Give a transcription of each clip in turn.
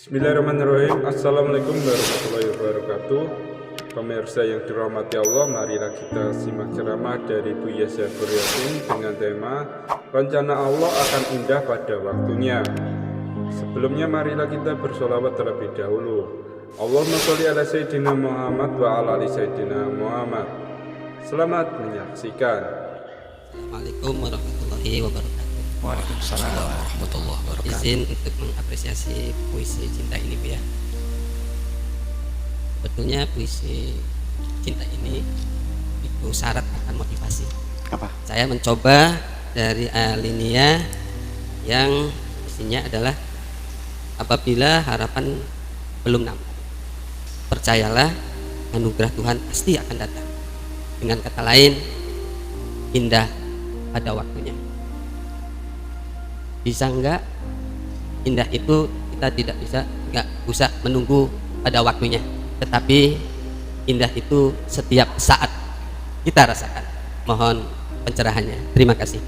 Bismillahirrahmanirrahim. Assalamualaikum warahmatullahi wabarakatuh. Pemirsa yang dirahmati Allah, marilah kita simak ceramah dari Buya Saiful Yasin dengan tema Rencana Allah akan indah pada waktunya. Sebelumnya marilah kita bersolawat terlebih dahulu. Allahumma sholli ala Sayyidina Muhammad wa ala ali Sayyidina Muhammad. Selamat menyaksikan. Assalamualaikum warahmatullahi wabarakatuh. Waalaikumsalam warahmatullahi wabarakatuh. Izin untuk mengapresiasi puisi cinta ini, Bu ya. Sebetulnya puisi cinta ini itu syarat akan motivasi. Apa? Saya mencoba dari alinea yang isinya adalah apabila harapan belum nampak, percayalah anugerah Tuhan pasti akan datang. Dengan kata lain, indah pada waktunya. Bisa enggak indah itu kita tidak bisa, enggak usah menunggu pada waktunya, tetapi indah itu setiap saat kita rasakan. Mohon pencerahannya. Terima kasih.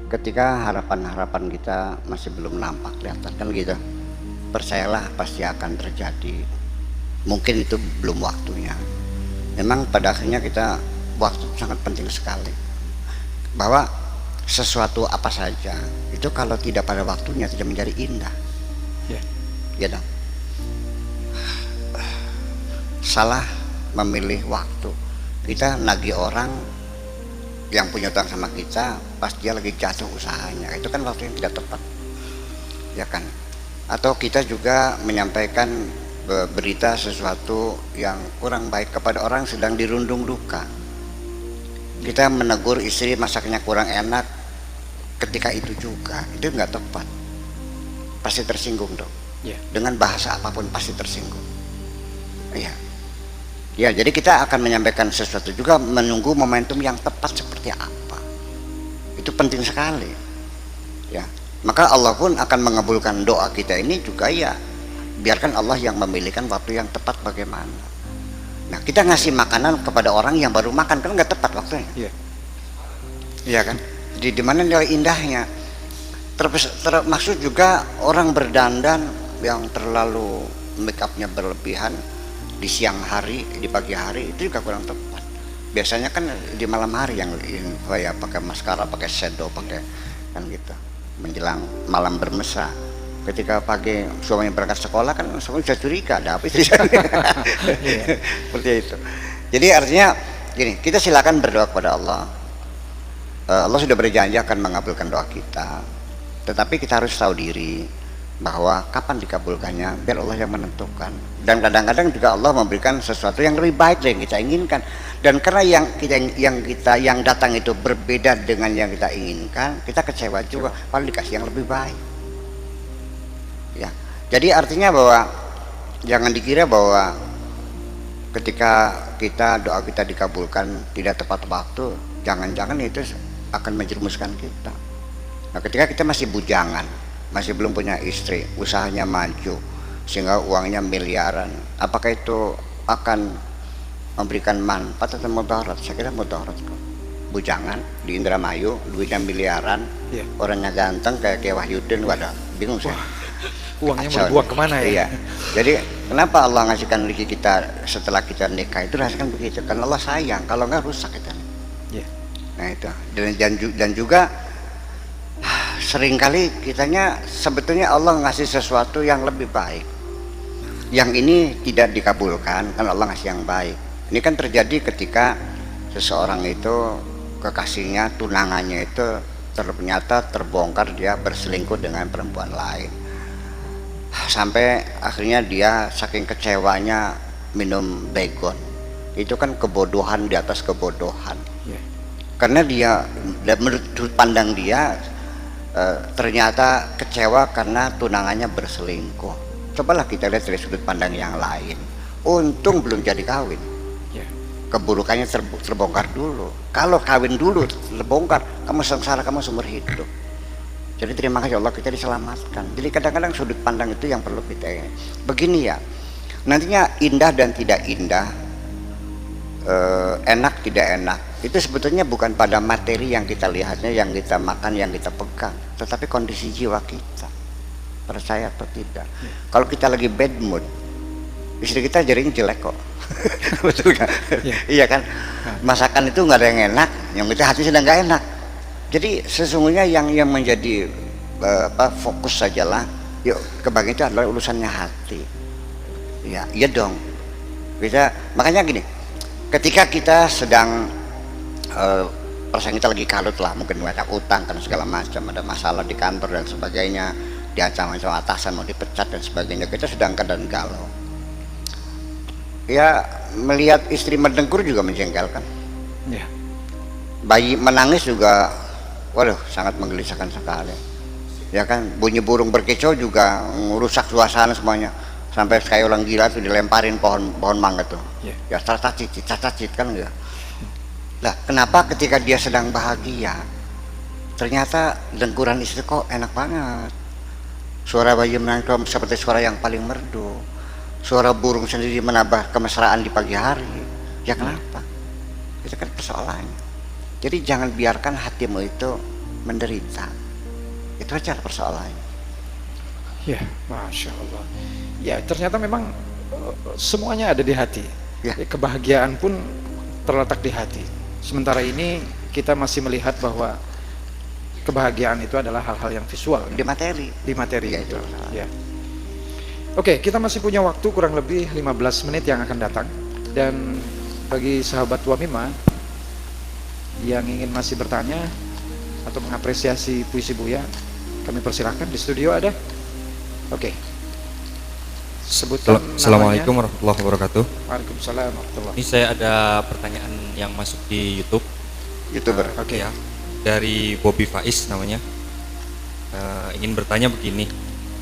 Ketika harapan-harapan kita masih belum nampak kelihatan kan gitu, percayalah pasti akan terjadi. Mungkin itu belum waktunya. Memang pada akhirnya kita, waktu sangat penting sekali, bahwa sesuatu apa saja itu kalau tidak pada waktunya tidak menjadi indah. Ya dong. Salah memilih waktu. Kita nagih orang yang punya utang sama kita pas dia lagi jatuh usahanya, itu kan waktu yang tidak tepat, ya kan? Atau kita juga menyampaikan berita sesuatu yang kurang baik kepada orang sedang dirundung duka. Kita menegur istri masaknya kurang enak ketika itu juga, itu nggak tepat, pasti tersinggung dong. Dengan bahasa apapun pasti tersinggung. Ya, jadi kita akan menyampaikan sesuatu juga menunggu momentum yang tepat seperti apa. Itu penting sekali. Ya, maka Allah pun akan mengabulkan doa kita ini juga, ya biarkan Allah yang memilihkan waktu yang tepat bagaimana. Nah, kita ngasih makanan kepada orang yang baru makan kan nggak tepat waktunya. Iya kan? Di mana nilai indahnya? Termaksud juga orang berdandan yang terlalu make upnya berlebihan di siang hari, di pagi hari, itu juga kurang tepat. Biasanya kan di malam hari yang ya pakai maskara, pakai shadow, pakai kan gitu, menjelang malam bermesra. Ketika pagi suaminya berangkat sekolah kan suami bisa curiga ada apa itu. Seperti itu. Jadi artinya gini, kita silakan berdoa kepada Allah. Allah sudah berjanji akan mengabulkan doa kita, tetapi kita harus tahu diri bahwa kapan dikabulkannya biar Allah yang menentukan. Dan kadang-kadang juga Allah memberikan sesuatu yang lebih baik dari yang kita inginkan. Dan karena yang datang itu berbeda dengan yang kita inginkan, kita kecewa juga, padahal dikasih yang lebih baik. Ya, jadi artinya bahwa jangan dikira bahwa ketika doa kita dikabulkan tidak tepat waktu, jangan-jangan itu akan menjerumuskan kita. Nah, ketika kita masih bujangan, masih belum punya istri, usahanya maju sehingga uangnya miliaran, apakah itu akan memberikan manfaat atau mudarat? Saya kira mudarat kok. Bujangan di Indramayu, duitnya miliaran, orangnya ganteng kayak Wahyudin, wadah bingung saya. Uangnya mau dibuang kemana ya? Iya. Jadi kenapa Allah ngasihkan rezeki kita setelah kita nikah itu rasakan begitu? Karena Allah sayang, kalau nggak rusak kita. Nah itu. Dan juga seringkali kitanya sebetulnya Allah ngasih sesuatu yang lebih baik. Yang ini tidak dikabulkan kan Allah ngasih yang baik. Ini kan terjadi ketika seseorang itu kekasihnya, tunangannya itu ternyata terbongkar dia berselingkuh dengan perempuan lain. Sampai akhirnya dia saking kecewanya minum baygon. Itu kan kebodohan di atas kebodohan. Karena dia, menurut sudut pandang dia, ternyata kecewa karena tunangannya berselingkuh. Cobalah kita lihat dari sudut pandang yang lain. Untung belum jadi kawin. Keburukannya terbongkar dulu. Kalau kawin dulu terbongkar, kamu sengsara, kamu seumur hidup. Jadi terima kasih Allah kita diselamatkan. Jadi kadang-kadang sudut pandang itu yang perlu kita begini ya. Nantinya indah dan tidak indah enak tidak enak itu sebetulnya bukan pada materi yang kita lihatnya, yang kita makan, yang kita pegang, tetapi kondisi jiwa kita, percaya atau tidak. Kalau kita lagi bad mood, istri kita jaring jelek kok. Betul kan? Iya kan, masakan itu nggak ada yang enak, yang kita hati sedang nggak enak. Jadi sesungguhnya yang menjadi fokus sajalah, yuk kebagian itu adalah urusannya hati. Ya, iya dong. Makanya gini, ketika kita sedang perasaan kita lagi kalut lah, mungkin banyak utang kan segala macam, ada masalah di kantor dan sebagainya, diancam-ancam atasan mau dipecat dan sebagainya, kita sedang keadaan galau. Ya melihat istri mendengkur juga menjengkelkan. Ya. Bayi menangis juga, waduh sangat menggelisahkan sekali. Ya kan, bunyi burung berkicau juga merusak suasana semuanya. Sampai kayak orang gila tuh dilemparin pohon mangga tuh. Ya cacit kan enggak. Lah kenapa ketika dia sedang bahagia ternyata dengkuran istri kok enak banget. Suara bayi menangis seperti suara yang paling merdu. Suara burung sendiri menambah kemesraan di pagi hari. Ya kenapa? Itu kan persoalannya. Jadi jangan biarkan hatimu itu menderita. Itu aja persoalannya. Ya, Masya Allah. Ya, ternyata memang semuanya ada di hati. Ya, kebahagiaan pun terletak di hati. Sementara ini kita masih melihat bahwa kebahagiaan itu adalah hal-hal yang visual, di materi. Di materi ya, itu. Ya. Oke, kita masih punya waktu kurang lebih 15 menit yang akan datang. Dan bagi sahabat Wamima yang ingin masih bertanya atau mengapresiasi puisi Buya, kami persilahkan. Di studio ada. Oke. Sebutkan Assalamualaikum warahmatullahi wabarakatuh. Waalaikumsalam warahmatullahi. Ini saya ada pertanyaan yang masuk di YouTube. YouTuber. Oke. Ya, dari Bobby Faiz namanya. Ingin bertanya begini.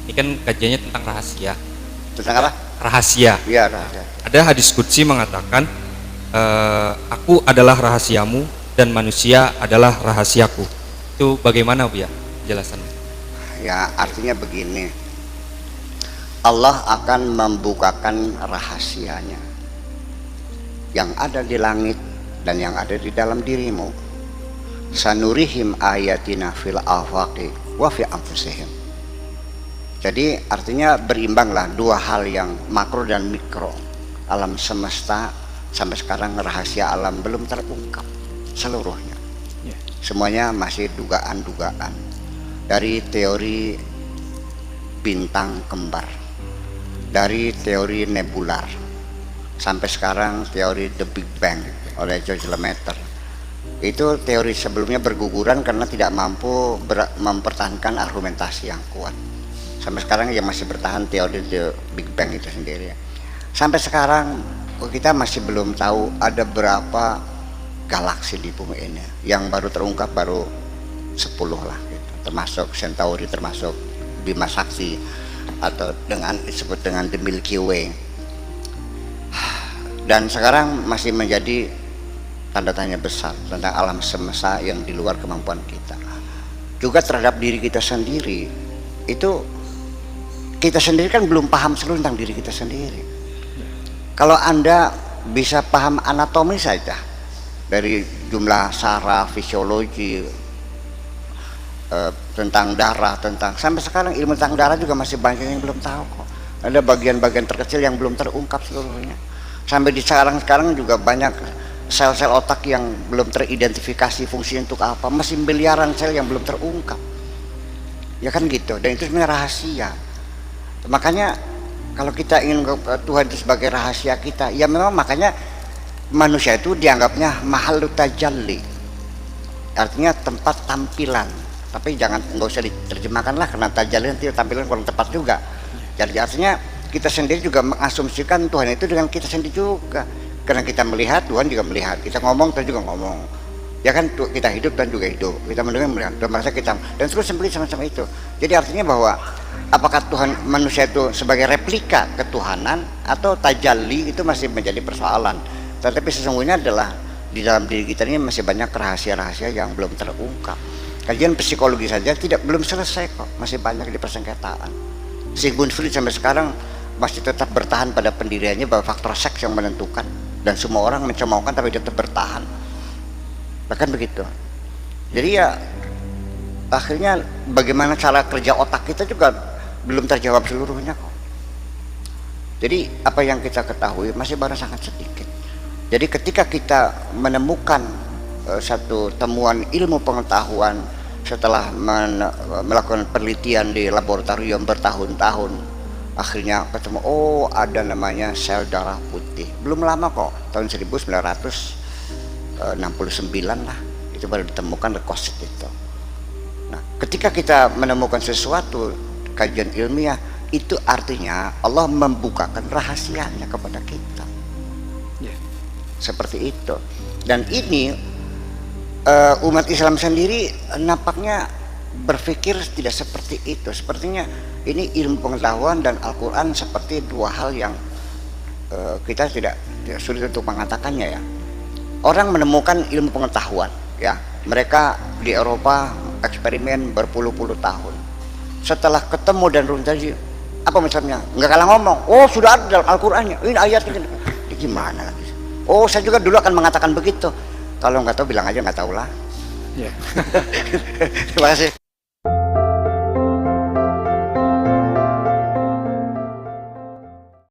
Ini kan kajiannya tentang rahasia. Tentang apa? Rahasia. Iya, rahasia. Ada hadis qudsi mengatakan, aku adalah rahasiamu dan manusia adalah rahasiaku. Itu bagaimana Bu ya penjelasannya? Ya artinya begini, Allah akan membukakan rahasianya yang ada di langit dan yang ada di dalam dirimu. Sanurihim ayatina fil afaqi wa fi anfusihim. Jadi artinya berimbanglah dua hal yang makro dan mikro. Alam semesta sampai sekarang rahasia alam belum terungkap seluruhnya. Semuanya masih dugaan-dugaan. Dari teori bintang kembar, dari teori nebular, sampai sekarang teori The Big Bang oleh George Lemaitre. Itu teori sebelumnya berguguran karena tidak mampu mempertahankan argumentasi yang kuat. Sampai sekarang yang masih bertahan teori The Big Bang itu sendiri. Sampai sekarang kita masih belum tahu ada berapa galaksi di bumi ini. Yang baru terungkap baru 10 lah gitu. Termasuk Centauri, termasuk Bima Sakti, atau disebut dengan the Milky Way. Dan sekarang masih menjadi tanda tanya besar tentang alam semesta yang di luar kemampuan kita. Juga terhadap diri kita sendiri. Itu kita sendiri kan belum paham seluruh tentang diri kita sendiri. Kalau Anda bisa paham anatomi saja, dari jumlah saraf, fisiologi, tentang darah, sampai sekarang ilmu tentang darah juga masih banyak yang belum tahu kok. Ada bagian-bagian terkecil yang belum terungkap seluruhnya. Sampai di sekarang juga banyak sel-sel otak yang belum teridentifikasi fungsinya untuk apa, masih miliaran sel yang belum terungkap. Ya kan gitu, dan itu sebenarnya rahasia. Makanya kalau kita ingin Tuhan itu sebagai rahasia kita, ya memang makanya manusia itu dianggapnya mahallu tajalli, artinya tempat tampilan. Tapi nggak usah diterjemahkan lah, karena tajalli nanti tampilan kurang tepat juga. Jadi artinya kita sendiri juga mengasumsikan Tuhan itu dengan kita sendiri juga, karena kita melihat Tuhan juga melihat, kita ngomong Tuhan juga ngomong, ya kan, kita hidup dan juga hidup, kita mendengar melihat dan merasa kita, dan terus seperti sama-sama itu. Jadi artinya bahwa apakah Tuhan manusia itu sebagai replika ketuhanan atau tajalli, itu masih menjadi persoalan. Tetapi sesungguhnya adalah di dalam diri kita ini masih banyak rahasia-rahasia yang belum terungkap. Kajian psikologi saja belum selesai kok, masih banyak di persengketaan. Sigmund Freud sampai sekarang masih tetap bertahan pada pendiriannya bahwa faktor seks yang menentukan. dan semua orang mencemoohkan tapi dia tetap bertahan, bahkan begitu. Jadi ya akhirnya bagaimana cara kerja otak kita juga belum terjawab seluruhnya kok. Jadi apa yang kita ketahui masih baru sangat sedikit. Jadi ketika kita menemukan satu temuan ilmu pengetahuan setelah melakukan penelitian di laboratorium bertahun-tahun, akhirnya ketemu, oh ada namanya sel darah putih. Belum lama kok, tahun 1969 lah itu baru ditemukan leukosit itu. Nah, ketika kita menemukan sesuatu kajian ilmiah, itu artinya Allah membukakan rahasianya kepada kita. Seperti itu. Dan ini umat Islam sendiri nampaknya berpikir tidak seperti itu. Sepertinya ini ilmu pengetahuan dan Al-Quran seperti dua hal yang kita tidak sulit untuk mengatakannya ya. Orang menemukan ilmu pengetahuan ya, mereka di Eropa eksperimen berpuluh-puluh tahun. Setelah ketemu dan runtuh, apa misalnya nggak kalah ngomong, oh sudah ada dalam Al-Qurannya, ini ayatnya ini gimana lagi. Oh saya juga dulu akan mengatakan begitu. Kalau nggak tahu bilang aja nggak tahu lah. Ya. Terima kasih.